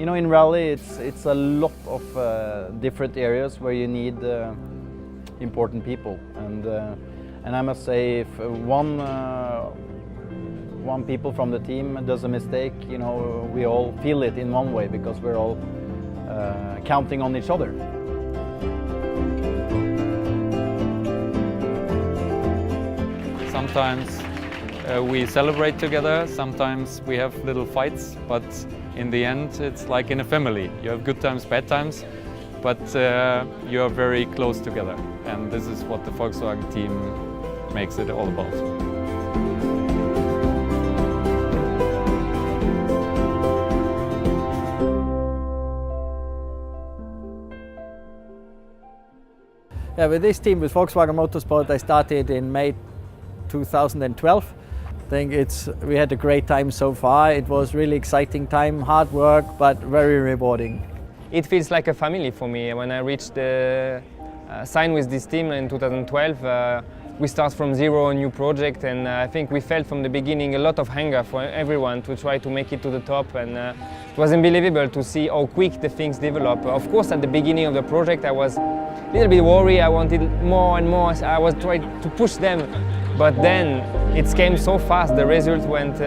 You know, in rally it's a lot of different areas where you need important people, and I must say, if one people from the team does a mistake, you know, we all feel it in one way because we're all counting on each other. Sometimes we celebrate together, sometimes we have little fights, but in the end it's like in a family. You have good times, bad times, but you are very close together, and this is what the Volkswagen team makes it all about. Yeah, with this team, with Volkswagen Motorsport, I started in May 2012. I think we had a great time so far. It was really exciting time, hard work, but very rewarding. It feels like a family for me. When I reached the sign with this team in 2012, we start from zero, a new project, and I think we felt from the beginning a lot of hunger for everyone to try to make it to the top, and it was unbelievable to see how quick the things develop. Of course, at the beginning of the project I was a little bit worried. I wanted more and more. I was trying to push them, but then it came so fast. The result went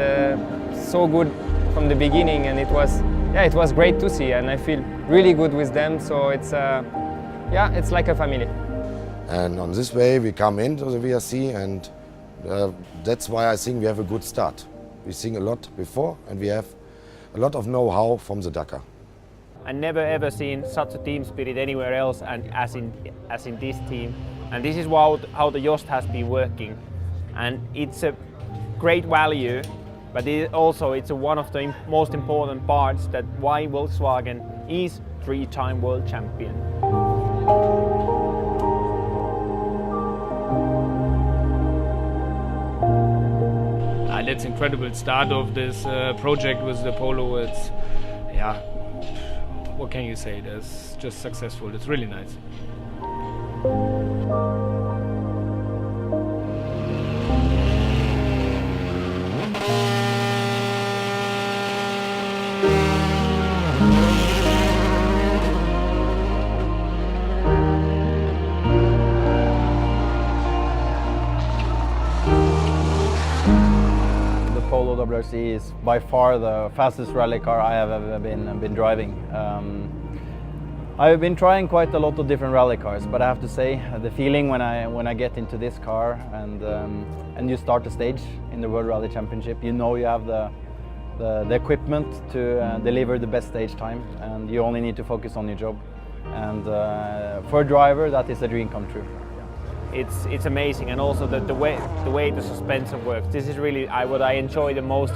so good from the beginning, and it was great to see, and I feel really good with them. So it's like a family. And on this way we come into the VRC, and that's why I think we have a good start. We think a lot before, and we have a lot of know-how from the Dakar. I never ever seen such a team spirit anywhere else, and as in this team. And this is how the Jost has been working. And it's a great value, but it's one of the most important parts that why Volkswagen is three-time world champion. That's incredible start of this project with the Polo. It's, yeah, what can you say? That's just successful. It's really nice. Polo WRC is by far the fastest rally car I have ever been driving. I've been trying quite a lot of different rally cars, but I have to say the feeling when I get into this car and you start the stage in the World Rally Championship, you know you have the equipment to deliver the best stage time, and you only need to focus on your job. And for a driver, that is a dream come true. It's amazing, and also the way the suspension works. This is really what I enjoy the most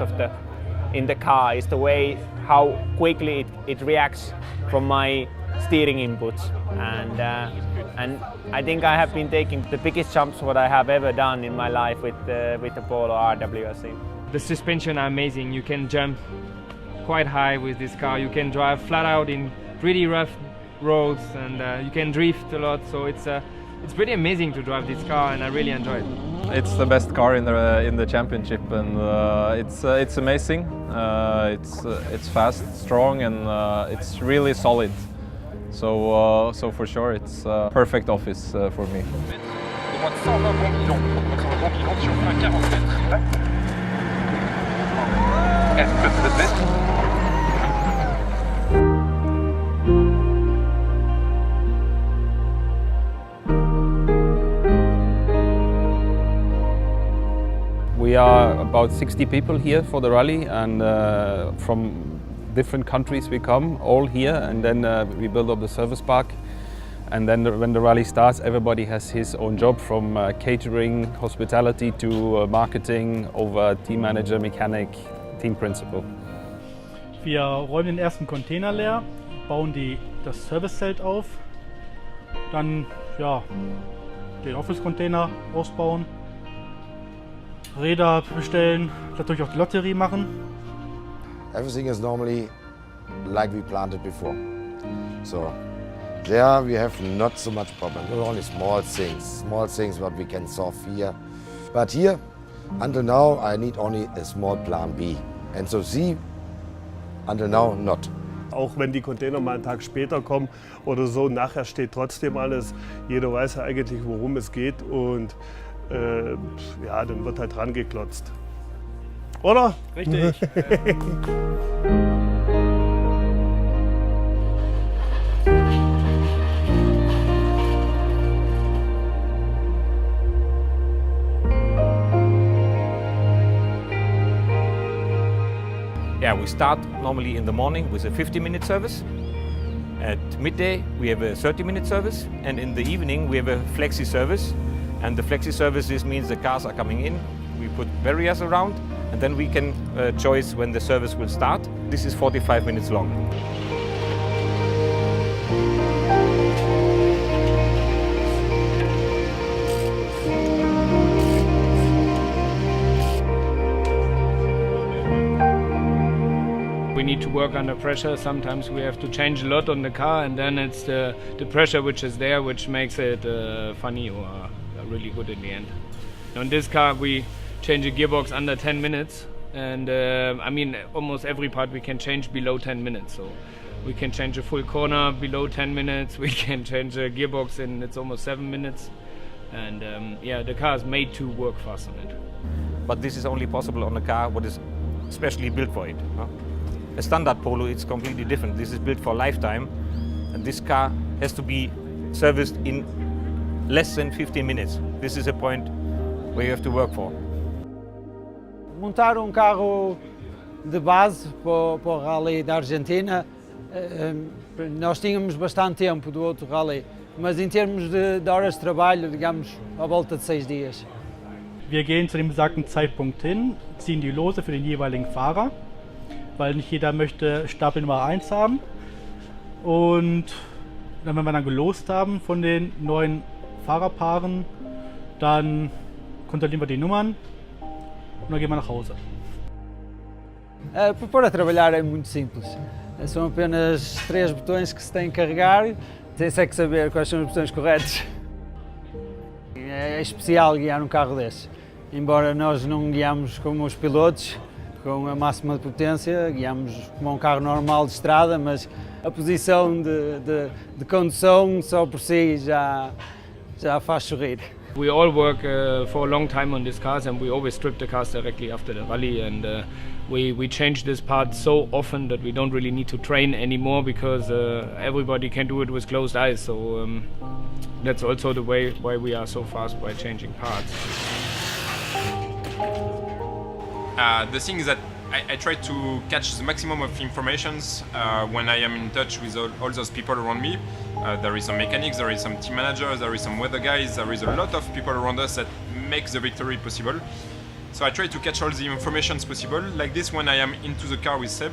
in the car, is the way how quickly it reacts from my steering inputs, and I think I have been taking the biggest jumps what I have ever done in my life with the Polo RWRC. The suspension are amazing. You can jump quite high with this car. You can drive flat out in pretty rough roads, and you can drift a lot. So it's pretty amazing to drive this car, and I really enjoy it. It's the best car in the championship, and it's amazing. It's fast, strong, and it's really solid. So for sure, it's a perfect office for me. We are about 60 people here for the rally, and from different countries we come, all here, and then we build up the service park. And then when the rally starts, everybody has his own job, from catering, hospitality to marketing, over team manager, mechanic, team principal. Wir räumen den ersten Container leer, bauen das Servicezelt auf, dann den Office-Container ausbauen, Räder bestellen, natürlich auch die Lotterie machen. Everything is normally like we planned it before. So there we have not so much problem. Only small things what we can solve here. But here, until now, I need only a small plan B. And so C, until now, not. Auch wenn die Container mal einen Tag später kommen oder so, nachher steht trotzdem alles. Jeder weiß ja eigentlich, worum es geht und ja, dann wird halt rangeklotzt. Oder? Richtig. Yeah, we start normally in the morning with a 50-minute service. At midday we have a 30-minute service, and in the evening we have a flexi service. And the flexi service, this means the cars are coming in, we put barriers around, and then we can choose when the service will start. This is 45 minutes long. We need to work under pressure. Sometimes we have to change a lot on the car, and then it's the pressure which is there which makes it funny or really good in the end. On this car we change a gearbox under 10 minutes, and I mean almost every part we can change below 10 minutes. So we can change a full corner below 10 minutes, we can change a gearbox in it's almost 7 minutes, and yeah, the car is made to work fast on it. But this is only possible on a car what is specially built for it. A standard Polo is completely different. This is built for lifetime, and this car has to be serviced in less than 15 minutes. This is a point where you have to work for. Montar carro de base para o Rally da Argentina, nós tínhamos bastante tempo do outro Rally, mas em termos de horas de trabalho, digamos, à volta de 6 dias. Wir gehen zu dem besagten Zeitpunkt hin, ziehen die Lose für den jeweiligen Fahrer, weil nicht jeder möchte Stapel Nummer 1 haben. Und dann, wenn wir dann gelost haben von den neuen Fahrerpaaren, dann kontrollieren wir die Nummern und dann gehen wir nach Hause. Para pôr a trabalhar é muito simples. São apenas 3 botões que se tem que carregar. Tem-se é que saber quais são os botões corretos. É especial guiar um carro desse. Embora nós não guiamos como os pilotos, com a máxima potência, guiamos como um carro normal de estrada, mas a posição de condução só por si já faz sorrir. We all work for a long time on these cars, and we always strip the cars directly after the rally, and we change this part so often that we don't really need to train anymore, because everybody can do it with closed eyes. So that's also the way why we are so fast by changing parts. The thing is that I try to catch the maximum of informations when I am in touch with all those people around me. There is some mechanics, there is some team managers, there is some weather guys, there is a lot of people around us that make the victory possible. So I try to catch all the informations possible. Like this, when I am into the car with Seb,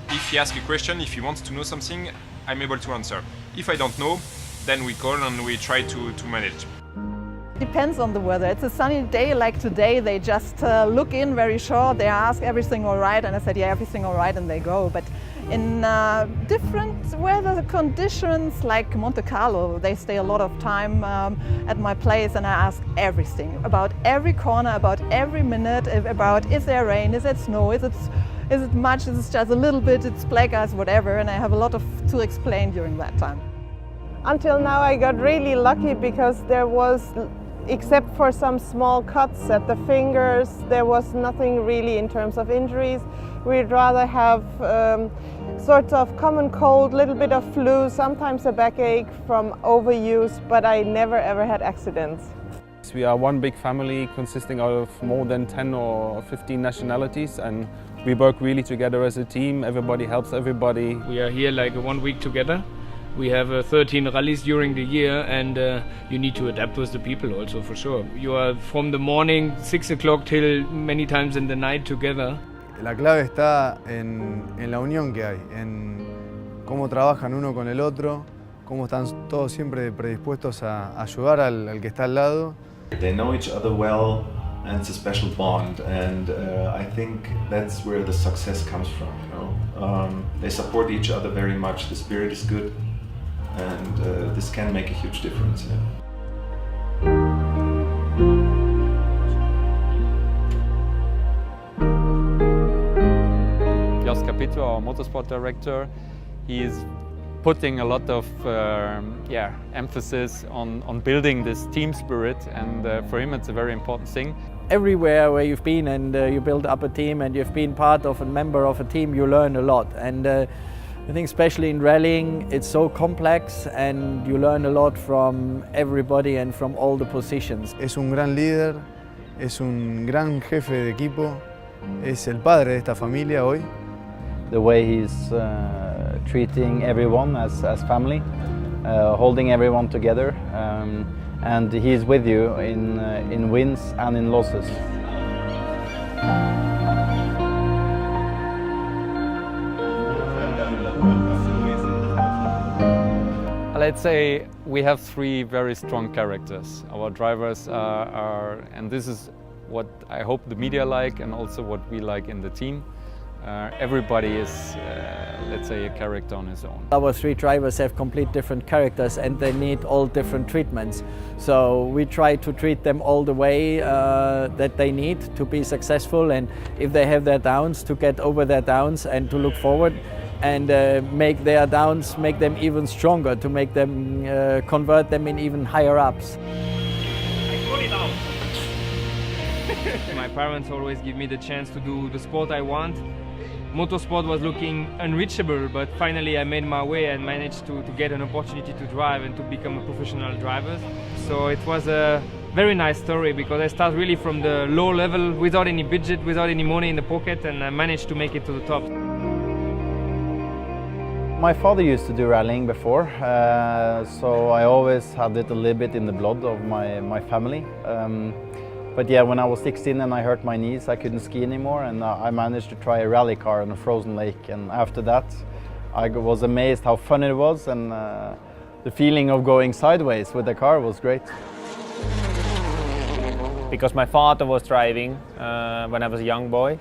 if he asks a question, if he wants to know something, I'm able to answer. If I don't know, then we call and we try to manage. Depends on the weather. It's a sunny day like today, they just look in very short, they ask everything all right, and I said yeah, everything all right, and they go. But in different weather conditions like Monte Carlo, they stay a lot of time at my place, and I ask everything about every corner, about every minute, about is there rain, is it snow, is it much, is it just a little bit, it's black ice, whatever, and I have a lot to explain during that time. Until now I got really lucky because there was, except for some small cuts at the fingers, there was nothing really in terms of injuries. We'd rather have sort of common cold, little bit of flu, sometimes a backache from overuse, but I never ever had accidents. We are one big family consisting of more than 10 or 15 nationalities, and we work really together as a team. Everybody helps everybody. We are here like 1 week together. We have 13 rallies during the year, and you need to adapt with the people also, for sure. You are from the morning, 6 o'clock, till many times in the night together. La clave está en la unión que hay, en cómo trabajan uno con el otro, cómo están todos siempre predispuestos a ayudar al que está al lado. They know each other well, and it's a special bond, and I think that's where the success comes from, you know. They support each other very much, the spirit is good, and this can make a huge difference. Yeah. Capito, our motorsport director, He is putting a lot of emphasis on building this team spirit, and for him it's a very important thing. Everywhere where you've been and you build up a team and you've been part of a member of a team, you learn a lot. And I think especially in rallying, it's so complex and you learn a lot from everybody and from all the positions. Es un gran líder, es un gran jefe de equipo, es el padre de esta familia hoy. The way he's treating everyone as family, holding everyone together, and he's with you in wins and in losses. Let's say we have three very strong characters. Our drivers are, and this is what I hope the media like and also what we like in the team. Everybody is, let's say, a character on his own. Our three drivers have complete different characters and they need all different treatments. So we try to treat them all the way that they need to be successful, and if they have their downs, to get over their downs and to look forward and make their downs, make them even stronger, to make them, convert them in even higher ups. My parents always give me the chance to do the sport I want. Motorsport was looking unreachable, but finally I made my way and managed to get an opportunity to drive and to become a professional driver. So it was a very nice story, because I started really from the low level, without any budget, without any money in the pocket, and I managed to make it to the top. My father used to do rallying before, so I always had it a little bit in the blood of my family. But yeah, when I was 16 and I hurt my knees, I couldn't ski anymore, and I managed to try a rally car on a frozen lake. And after that, I was amazed how fun it was, and the feeling of going sideways with the car was great. Because my father was driving when I was a young boy,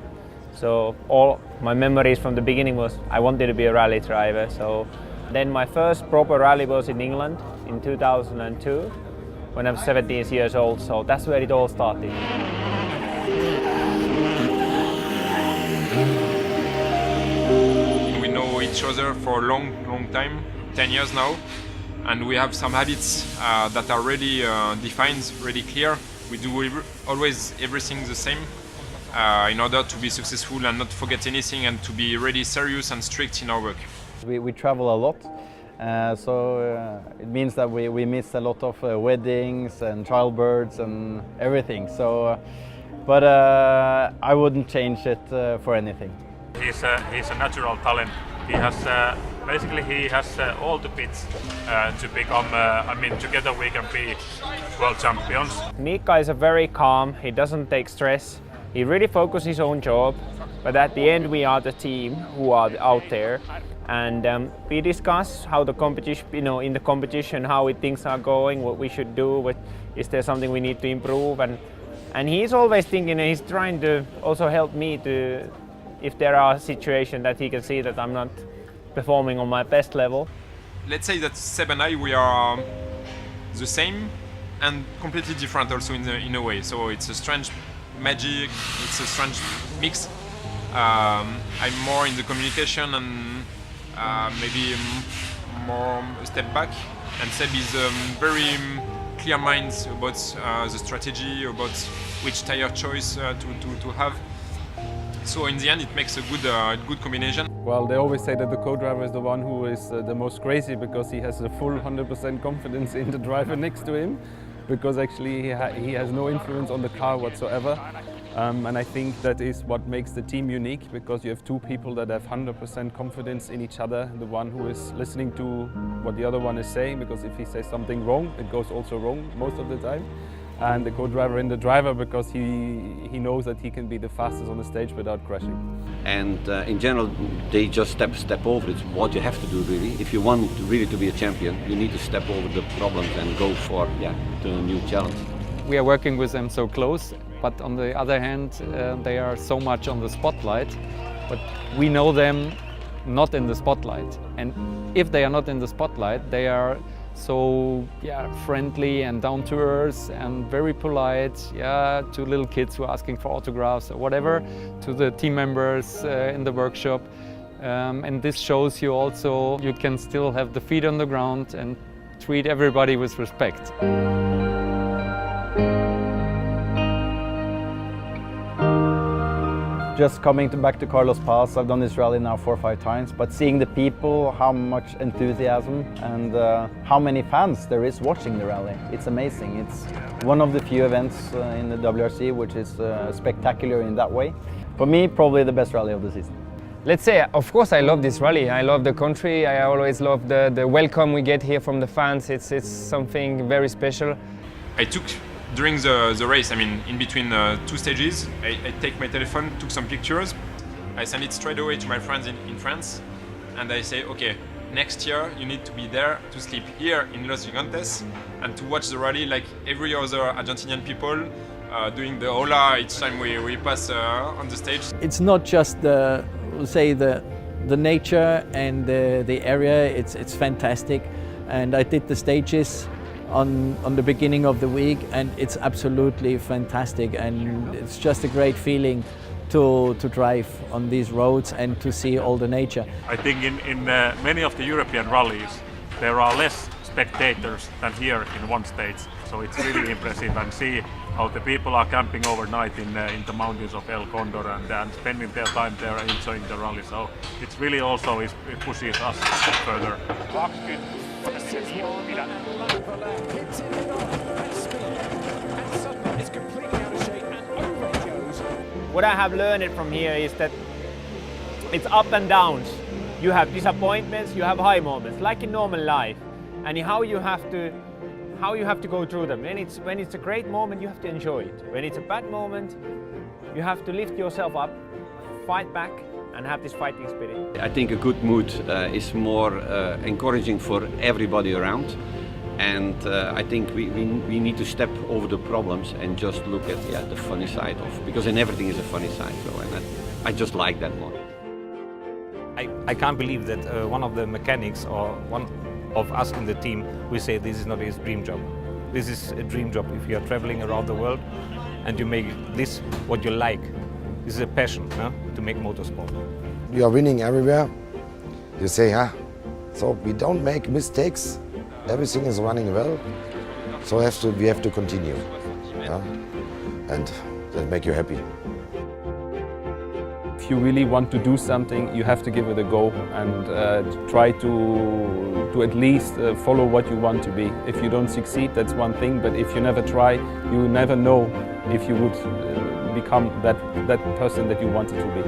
so all my memories from the beginning was I wanted to be a rally driver. So then my first proper rally was in England in 2002. When I was 17 years old, so that's where it all started. We know each other for a long time, 10 years now, and we have some habits that are really defined, really clear. We do always everything the same in order to be successful and not forget anything, and to be really serious and strict in our work. We travel a lot. So it means that we miss a lot of weddings and childbirths and everything. So, but I wouldn't change it for anything. He's a natural talent. He has basically all the bits to become. I mean, together we can be world champions. Mika is a very calm. He doesn't take stress. He really focuses his own job. But at the end, we are the team who are out there. And we discuss how the competition, in the competition, how things are going, what we should do, is there something we need to improve, and he's always thinking, and he's trying to also help me to, if there are situations that he can see that I'm not performing on my best level. Let's say that Seb and I, we are the same and completely different also in a way. So it's a strange magic, it's a strange mix. I'm more in the communication and maybe more a step back, and Seb is very clear mind about the strategy, about which tire choice to have. So in the end, it makes a good combination. Well, they always say that the co-driver is the one who is the most crazy, because he has a full 100% confidence in the driver next to him, because actually he has no influence on the car whatsoever. And I think that is what makes the team unique, because you have two people that have 100% confidence in each other. The one who is listening to what the other one is saying, because if he says something wrong, it goes also wrong most of the time. And the co-driver in the driver, because he knows that he can be the fastest on the stage without crashing. And in general, they just step over. It's what you have to do, really. If you want really to be a champion, you need to step over the problems and go for to a new challenge. We are working with them so close, but on the other hand, they are so much on the spotlight. But we know them not in the spotlight. And if they are not in the spotlight, they are so friendly and down to earth and very polite, to little kids who are asking for autographs or whatever, to the team members in the workshop. and this shows you also you can still have the feet on the ground and treat everybody with respect. Just coming back to Carlos Paz, I've done this rally now 4 or 5 times, but seeing the people, how much enthusiasm and how many fans there is watching the rally, it's amazing. It's one of the few events in the WRC which is spectacular in that way. For me, probably the best rally of the season. Let's say, of course, I love this rally. I love the country. I always love the welcome we get here from the fans. It's something very special. I took, during the race, I mean, in between 2 stages, I take my telephone, took some pictures. I send it straight away to my friends in France. And I say, okay, next year you need to be there to sleep here in Los Gigantes and to watch the rally like every other Argentinian people doing the hola each time we pass on the stage. It's not just the nature and the area, it's fantastic. And I did the stages on the beginning of the week and it's absolutely fantastic, and it's just a great feeling to drive on these roads and to see all the nature. I think in many of the European rallies there are less spectators than here in one stage, so it's really impressive, and see how the people are camping overnight in the mountains of El Condor and spending their time there enjoying the rally. So it's really also it pushes us further. What I have learned from here is that it's up and downs. You have disappointments, you have high moments, like in normal life, and how you have to go through them. When it's a great moment, you have to enjoy it. When it's a bad moment, you have to lift yourself up, fight back, and have this fighting spirit. I think a good mood is more encouraging for everybody around, and I think we need to step over the problems and just look at the funny side of, because in everything is a funny side. So, and I just like that more. I can't believe that one of the mechanics or one of us in the team, we say this is not his dream job. This is a dream job if you are traveling around the world and you make this what you like. This is a passion, to make motorsport. You are winning everywhere. You say, so we don't make mistakes. Everything is running well. So we have to continue. And that make you happy. If you really want to do something, you have to give it a go and try to at least follow what you want to be. If you don't succeed, that's one thing, but if you never try, you never know if you would become that person that you wanted to be.